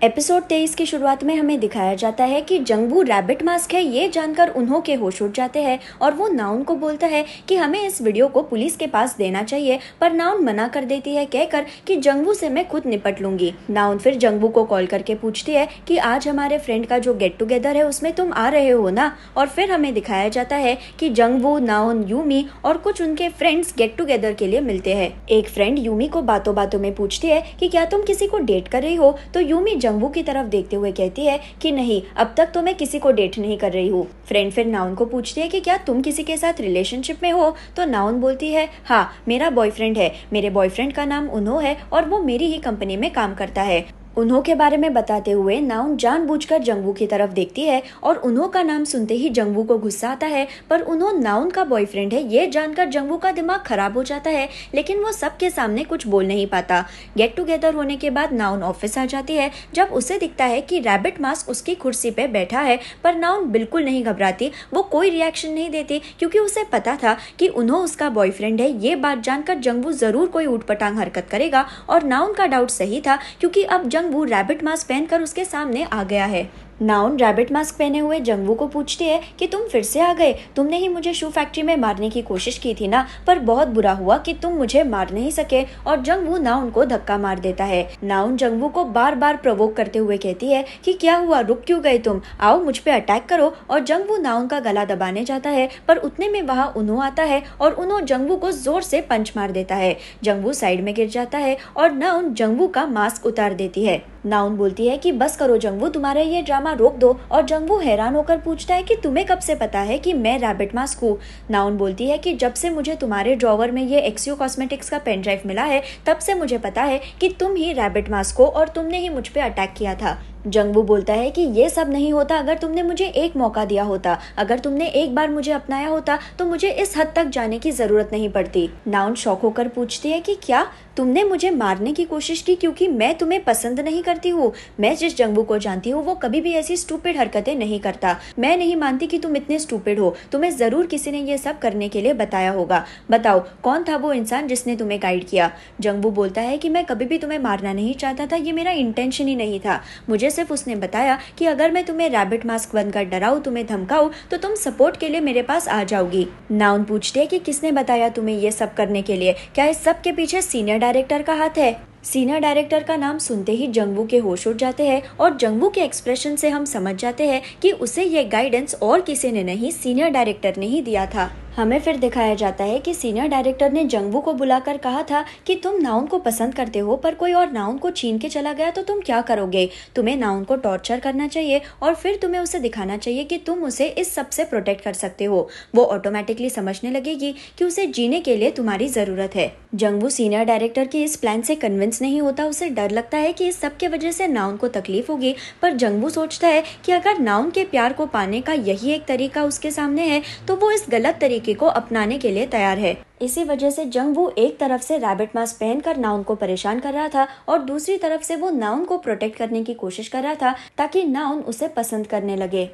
Episode 23 की शुरुआत में हमें दिखाया जाता है कि जंगवू रैबिट मास्क है ये जानकर उन्हों के होश उड़ जाते हैं और वो नाउन को बोलता है कि हमें इस वीडियो को पुलिस के पास देना चाहिए, पर नाउन मना कर देती है कहकर कि जंगवू से मैं खुद निपट लूंगी। नाउन फिर जंगवू को कॉल करके पूछती है कि आज हमारे फ्रेंड का जो गेट टुगेदर है उसमें तुम आ रहे हो ना, और फिर हमें दिखाया जाता है कि जंगवू, नाउन, यूमी और कुछ उनके फ्रेंड्स गेट टुगेदर के लिए मिलते हैं। एक फ्रेंड यूमी को बातों बातों में पूछती है कि क्या तुम किसी को डेट कर रही हो, तो यूमी जंगवू की तरफ देखते हुए कहती है कि नहीं, अब तक तो मैं किसी को डेट नहीं कर रही हूँ। फ्रेंड फिर नाउन को पूछती है कि क्या तुम किसी के साथ रिलेशनशिप में हो, तो नाउन बोलती है हाँ, मेरा बॉयफ्रेंड है, मेरे बॉयफ्रेंड का नाम उन्हो है और वो मेरी ही कंपनी में काम करता है। उन्हो के बारे में बताते हुए नाउन जानबूझकर जंगवू की तरफ देखती है और उन्हो का नाम सुनते ही जंगवू को गुस्सा आता है, पर उन्हो नाउन का बॉयफ्रेंड है ये जानकर जंगवू का दिमाग खराब हो जाता है, लेकिन वो सबके सामने कुछ बोल नहीं पाता। गेट टुगेदर होने के बाद नाउन ऑफिस आ जाती है। जब उसे दिखता है कि रैबिट मास्क उसकी कुर्सी पे बैठा है, पर नाउन बिल्कुल नहीं घबराती, वो कोई रिएक्शन नहीं देती क्योंकि उसे पता था कि उन्हो उसका बॉयफ्रेंड है। ये बात जानकर जंगवू जरूर कोई ऊटपटांग हरकत करेगा और नाउन का डाउट सही था क्योंकि अब वो रैबिट मास्क पहनकर उसके सामने आ गया है। नाउन रैबिट मास्क पहने हुए जंगवू को पूछती है कि तुम फिर से आ गए, तुमने ही मुझे शू फैक्ट्री में मारने की कोशिश की थी ना, पर बहुत बुरा हुआ कि तुम मुझे मार नहीं सके, और जंगवू नाउन को धक्का मार देता है। नाउन जंगवू को बार बार प्रोवोक करते हुए कहती है कि क्या हुआ, रुक क्यों गए तुम, आओ मुझ पे अटैक करो, और जंगवू नाउन का गला दबाने जाता है, पर उतने में वहाँ उन्हो आता है और उन्हो जंगवू को जोर से पंच मार देता है। जंगवू साइड में गिर जाता है और नाउन जंगवू का मास्क उतार देती है। नाउन बोलती है कि बस करो जंगवू, तुम्हारा ये ड्रामा रोक दो, और जंगवू हैरान होकर पूछता है कि तुम्हें कब से पता है कि मैं रैबिट मास्क हूँ। नाउन बोलती है कि जब से मुझे तुम्हारे ड्रॉवर में ये एक्सियो कॉस्मेटिक्स का पेन ड्राइव मिला है, तब से मुझे पता है कि तुम ही रैबिट मास्क हो और तुमने ही मुझ पे अटैक किया था। जंगवू बोलता है कि ये सब नहीं होता अगर तुमने मुझे एक मौका दिया होता, अगर तुमने एक बार मुझे अपनाया होता तो मुझे इस हद तक जाने की जरूरत नहीं पड़ती। नाउन शॉक होकर पूछती है कि क्या तुमने मुझे मारने की कोशिश की क्योंकि मैं तुम्हें पसंद नहीं करती हूँ? मैं जिस जंगवू को जानती हूँ वो कभी भी ऐसी स्टूपिड हरकतें नहीं करता। मैं नहीं मानती कि तुम इतने स्टूपिड हो, तुम्हें जरूर किसी ने ये सब करने के लिए बताया होगा। बताओ कौन था वो इंसान जिसने तुम्हें गाइड किया? जंगवू बोलता है कि मैं कभी भी तुम्हें मारना नहीं चाहता था, ये मेरा इंटेंशन ही नहीं था। मुझे सिर्फ उसने बताया कि अगर मैं तुम्हें रैबिट मास्क बनकर डराऊं, तुम्हें धमकाऊं, तो तुम सपोर्ट के लिए मेरे पास आ जाओगी। नाउन पूछते हैं कि किसने बताया तुम्हें ये सब करने के लिए? क्या इस सब के पीछे सीनियर डायरेक्टर का हाथ है? सीनियर डायरेक्टर का नाम सुनते ही जंगवू के होश उड़ जाते हैं और जंगवू के एक्सप्रेशन से हम समझ जाते हैं कि उसे ये गाइडेंस और किसी ने नहीं, सीनियर डायरेक्टर ने ही दिया था। हमें फिर दिखाया जाता है कि सीनियर डायरेक्टर ने जंगवू को बुलाकर कहा था कि तुम नाउन को पसंद करते हो, पर कोई और नाउन को छीन के चला गया तो तुम क्या करोगे? तुम्हें नाउन को टॉर्चर करना चाहिए और फिर तुम्हें उसे दिखाना चाहिए कि तुम उसे इस सब से प्रोटेक्ट कर सकते हो। वो ऑटोमेटिकली समझने लगेगी कि उसे जीने के लिए तुम्हारी जरूरत है। जंगवू सीनियर डायरेक्टर की इस प्लान से कन्विंस नहीं होता, उसे डर लगता है कि इस सब के वजह से नाउन को तकलीफ होगी, पर जंगवू सोचता है कि अगर नाउन के प्यार को पाने का यही एक तरीका उसके सामने है तो वो इस गलत तरीके को अपनाने के लिए तैयार है। इसी वजह से जंगवू एक तरफ से रैबिट मास्क पहनकर नाउन को परेशान कर रहा था और दूसरी तरफ से वो नाउन को प्रोटेक्ट करने की कोशिश कर रहा था ताकि नाउन उसे पसंद करने लगे।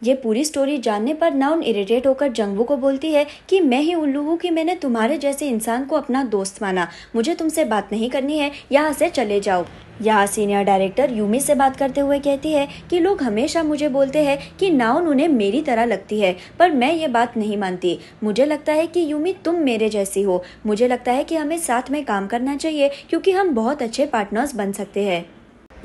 ये पूरी स्टोरी जानने पर नाउन इरिटेट होकर जंगवू को बोलती है कि मैं ही उल्लू हूँ कि मैंने तुम्हारे जैसे इंसान को अपना दोस्त माना, मुझे तुमसे बात नहीं करनी है, यहाँ से चले जाओ। यहाँ सीनियर डायरेक्टर यूमी से बात करते हुए कहती है कि लोग हमेशा मुझे बोलते हैं कि नाउन उन्हें मेरी तरह लगती है, पर मैं ये बात नहीं मानती। मुझे लगता है कि यूमी तुम मेरे जैसी हो, मुझे लगता है कि हमें साथ में काम करना चाहिए क्योंकि हम बहुत अच्छे पार्टनर्स बन सकते हैं।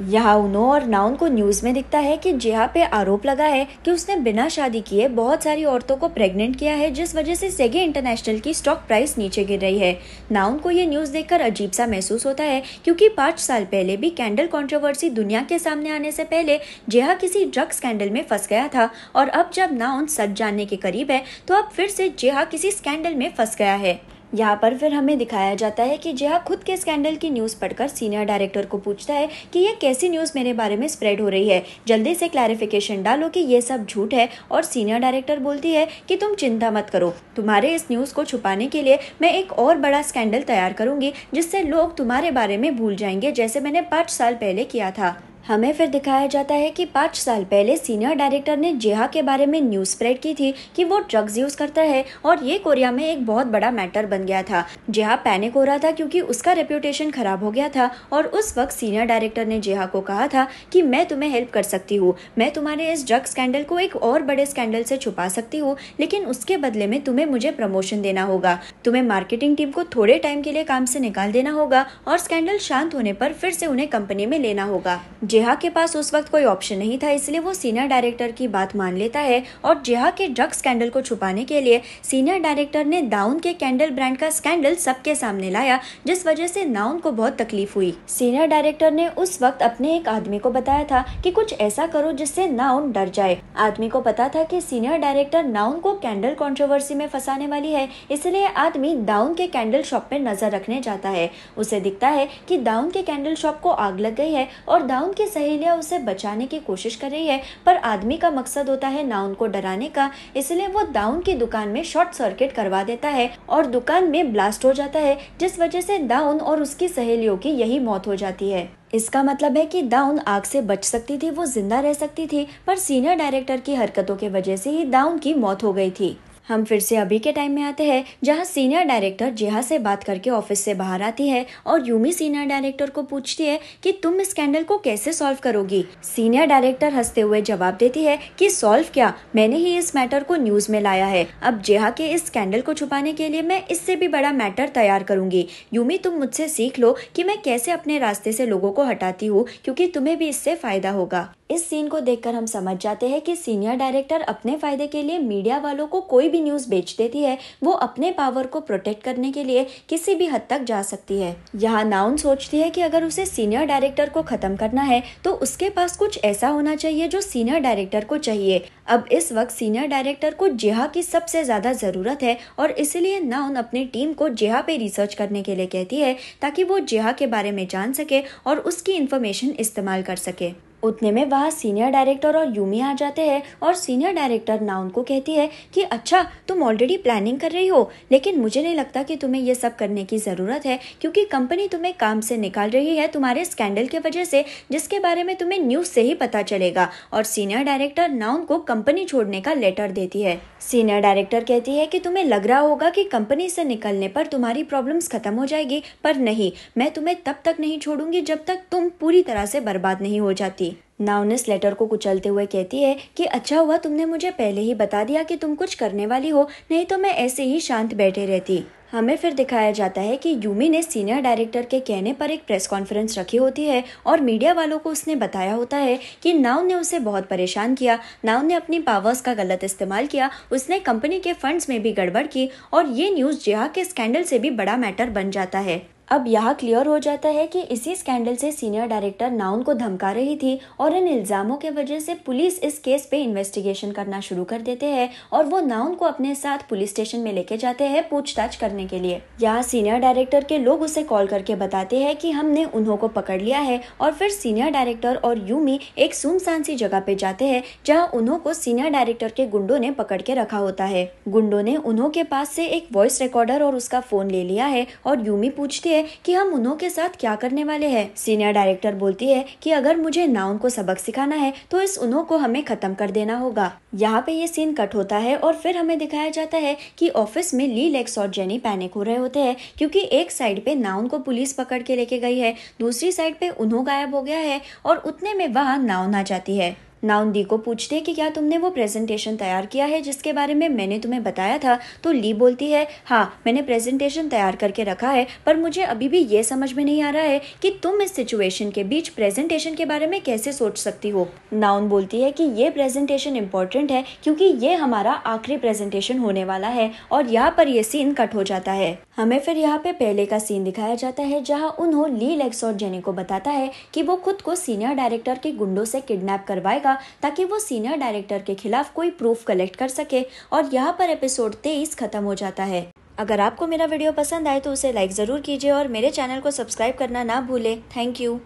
यहाँ उन्हो और नाउन को न्यूज में दिखता है कि जिहा पे आरोप लगा है कि उसने बिना शादी किए बहुत सारी औरतों को प्रेग्नेंट किया है, जिस वजह से सेगे इंटरनेशनल की स्टॉक प्राइस नीचे गिर रही है। नाउन को ये न्यूज देखकर अजीब सा महसूस होता है क्योंकि 5 साल पहले भी कैंडल कंट्रोवर्सी दुनिया के सामने आने से पहले जिहा किसी ड्रग स्कैंडल में फंस गया था, और अब जब नाउन सच जानने के करीब है तो अब फिर से जिहा किसी स्कैंडल में फंस गया है। यहाँ पर फिर हमें दिखाया जाता है कि जिहा खुद के स्कैंडल की न्यूज़ पढ़कर सीनियर डायरेक्टर को पूछता है कि ये कैसी न्यूज़ मेरे बारे में स्प्रेड हो रही है, जल्दी से क्लैरिफिकेशन डालो कि ये सब झूठ है। और सीनियर डायरेक्टर बोलती है कि तुम चिंता मत करो, तुम्हारे इस न्यूज़ को छुपाने के लिए मैं एक और बड़ा स्कैंडल तैयार करूंगी जिससे लोग तुम्हारे बारे में भूल जाएंगे, जैसे मैंने 5 साल पहले किया था। हमें फिर दिखाया जाता है कि 5 साल पहले सीनियर डायरेक्टर ने जेहा के बारे में न्यूज़ स्प्रेड की थी कि वो ड्रग्स यूज करता है और ये कोरिया में एक बहुत बड़ा मैटर बन गया था। जेहा पैनिक हो रहा था क्योंकि उसका रेप्यूटेशन खराब हो गया था और उस वक्त सीनियर डायरेक्टर ने जेहा को कहा था कि मैं तुम्हें हेल्प कर सकती हूँ, मैं तुम्हारे इस ड्रग स्कैंडल को एक और बड़े स्कैंडल से छुपा सकती हूँ, लेकिन उसके बदले में तुम्हें मुझे प्रमोशन देना होगा, तुम्हें मार्केटिंग टीम को थोड़े टाइम के लिए काम से निकाल देना होगा और स्कैंडल शांत होने पर फिर से उन्हें कंपनी में लेना होगा। जेहा के पास उस वक्त कोई ऑप्शन नहीं था, इसलिए वो सीनियर डायरेक्टर की बात मान लेता है और जेहा के ड्रग स्कैंडल को छुपाने के लिए सीनियर डायरेक्टर ने दाउन के कैंडल ब्रांड का स्कैंडल सबके सामने लाया, जिस वजह से नाउन को बहुत तकलीफ हुई। सीनियर डायरेक्टर ने उस वक्त अपने एक आदमी को बताया था कि कुछ ऐसा करो जिससे नाउन डर जाए। आदमी को पता था कि सीनियर डायरेक्टर नाउन को कैंडल कंट्रोवर्सी में फंसाने वाली है, इसलिए आदमी दाउन के कैंडल शॉप पे नजर रखने जाता है। उसे दिखता है कि दाउन के कैंडल शॉप को आग लग गई है और दाउन की सहेलियां उसे बचाने की कोशिश कर रही है, पर आदमी का मकसद होता है नाउन को डराने का, इसलिए वो दाउन की दुकान में शॉर्ट सर्किट करवा देता है और दुकान में ब्लास्ट हो जाता है, जिस वजह से दाउन और उसकी सहेलियों की यही मौत हो जाती है। इसका मतलब है कि दाउन आग से बच सकती थी, वो जिंदा रह सकती थी, पर सीनियर डायरेक्टर की हरकतों की वजह से ही दाउन की मौत हो गई थी। हम फिर से अभी के टाइम में आते हैं, जहां सीनियर डायरेक्टर जेहा से बात करके ऑफिस से बाहर आती है और यूमी सीनियर डायरेक्टर को पूछती है कि तुम इस स्कैंडल को कैसे सॉल्व करोगी। सीनियर डायरेक्टर हंसते हुए जवाब देती है कि सॉल्व क्या, मैंने ही इस मैटर को न्यूज में लाया है, अब जेहा के इस स्कैंडल को छुपाने के लिए मैं इससे भी बड़ा मैटर तैयार करूंगी। यूमी, तुम मुझसे सीख लो कि मैं कैसे अपने रास्ते से लोगों को हटाती हूँ, क्योंकि तुम्हें भी इससे फायदा होगा। इस सीन को देखकर हम समझ जाते हैं कि सीनियर डायरेक्टर अपने फायदे के लिए मीडिया वालों को कोई भी न्यूज बेच देती है, वो अपने पावर को प्रोटेक्ट करने के लिए किसी भी हद तक जा सकती है। यहाँ नाउन सोचती है कि अगर उसे सीनियर डायरेक्टर को खत्म करना है तो उसके पास कुछ ऐसा होना चाहिए जो सीनियर डायरेक्टर को चाहिए। अब इस वक्त सीनियर डायरेक्टर को जेहा की सबसे ज्यादा जरूरत है और इसलिए नाउन अपनी टीम को जेहा पे रिसर्च करने के लिए कहती है, ताकि वो जेहा के बारे में जान सके और उसकी इंफॉर्मेशन इस्तेमाल कर सके। उतने में वहाँ सीनियर डायरेक्टर और यूमी आ जाते हैं और सीनियर डायरेक्टर नाउन को कहती है कि अच्छा, तुम ऑलरेडी प्लानिंग कर रही हो, लेकिन मुझे नहीं लगता कि तुम्हें ये सब करने की ज़रूरत है, क्योंकि कंपनी तुम्हें काम से निकाल रही है तुम्हारे स्कैंडल की वजह से, जिसके बारे में तुम्हें न्यूज़ से ही पता चलेगा। और सीनियर डायरेक्टर नाउन को कंपनी छोड़ने का लेटर देती है। सीनियर डायरेक्टर कहती है कि तुम्हें लग रहा होगा कि कंपनी से निकलने पर तुम्हारी प्रॉब्लम्स खत्म हो जाएगी, पर नहीं, मैं तुम्हें तब तक नहीं छोड़ूंगी जब तक तुम पूरी तरह से बर्बाद नहीं हो जाती। नाउन इस लेटर को कुचलते हुए कहती है कि अच्छा हुआ तुमने मुझे पहले ही बता दिया कि तुम कुछ करने वाली हो, नहीं तो मैं ऐसे ही शांत बैठे रहती। हमें फिर दिखाया जाता है कि यूमी ने सीनियर डायरेक्टर के कहने पर एक प्रेस कॉन्फ्रेंस रखी होती है और मीडिया वालों को उसने बताया होता है कि नाउन ने उसे बहुत परेशान किया, नाउन ने अपनी पावर्स का गलत इस्तेमाल किया, उसने कंपनी के फंड्स में भी गड़बड़ की और ये न्यूज़ जेहा के स्कैंडल से भी बड़ा मैटर बन जाता है। अब यहाँ क्लियर हो जाता है कि इसी स्कैंडल से सीनियर डायरेक्टर नाउन को धमका रही थी और इन इल्जामों के वजह से पुलिस इस केस पे इन्वेस्टिगेशन करना शुरू कर देते हैं और वो नाउन को अपने साथ पुलिस स्टेशन में लेके जाते हैं पूछताछ करने के लिए। यहाँ सीनियर डायरेक्टर के लोग उसे कॉल करके बताते हैं कि हमने उन्हों को पकड़ लिया है और फिर सीनियर डायरेक्टर और यूमी एक सुनसान सी जगह पे जाते हैं जहाँ उन्हों को सीनियर डायरेक्टर के गुंडों ने पकड़ के रखा होता है। गुंडों ने उन्हों के पास से एक वॉइस रिकॉर्डर और उसका फोन ले लिया है और यूमी पूछती है कि हम उन्हों के साथ क्या करने वाले हैं। सीनियर डायरेक्टर बोलती है कि अगर मुझे नाउन को सबक सिखाना है तो इस उन्हों को हमें खत्म कर देना होगा। यहाँ पे ये सीन कट होता है और फिर हमें दिखाया जाता है कि ऑफिस में ली, लेक्स और जेनी पैनिक हो रहे होते हैं, क्योंकि एक साइड पे नाउन को पुलिस पकड़ के लेके गई है, दूसरी साइड पे उन्हों गायब हो गया है और उतने में वहाँ नाउन आ जाती है। नाउन ली को पूछते हैं कि क्या तुमने वो प्रेजेंटेशन तैयार किया है जिसके बारे में मैंने तुम्हें बताया था। तो ली बोलती है हाँ, मैंने प्रेजेंटेशन तैयार करके रखा है, पर मुझे अभी भी ये समझ में नहीं आ रहा है कि तुम इस सिचुएशन के बीच प्रेजेंटेशन के बारे में कैसे सोच सकती हो। नाउन बोलती है कि ये प्रेजेंटेशन इम्पोर्टेंट है क्योंकि ये हमारा आखिरी प्रेजेंटेशन होने वाला है और यहाँ पर ये सीन कट हो जाता है। हमें फिर यहाँ पे पहले का सीन दिखाया जाता है जहाँ उन्हों ली, लेक्स और जेनी को बताता है कि वो खुद को सीनियर डायरेक्टर के गुंडों से किडनैप करवाएगा ताकि वो सीनियर डायरेक्टर के खिलाफ कोई प्रूफ कलेक्ट कर सके और यहाँ पर एपिसोड 23 खत्म हो जाता है। अगर आपको मेरा वीडियो पसंद आए तो उसे लाइक जरूर कीजिए और मेरे चैनल को सब्सक्राइब करना ना भूले। Thank you.